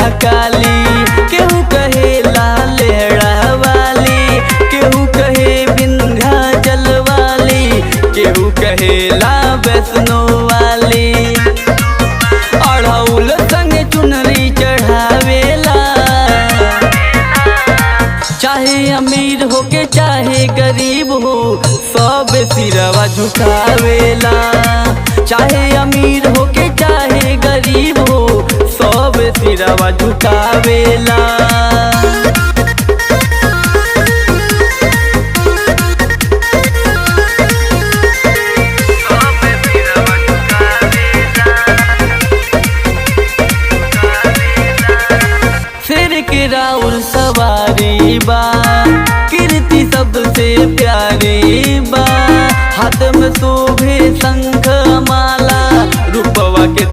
महाकाली, केहू कहे लेहड़ा वाली, केहू कहे विंध्याचल वाली, केहू कहे वैष्णो वाली। अड़हुल संग चुनरी चढ़ावेला, चाहे अमीर हो के चाहे गरीब हो सब सिरवा झुकावेला। चाहे अमीर हो के चाहे गरीब हो सब सिरवा झुकावेला। शेर के राउर सवारी बा, कीर्ति सबसे प्यारी बा, हाथ में शोभे संग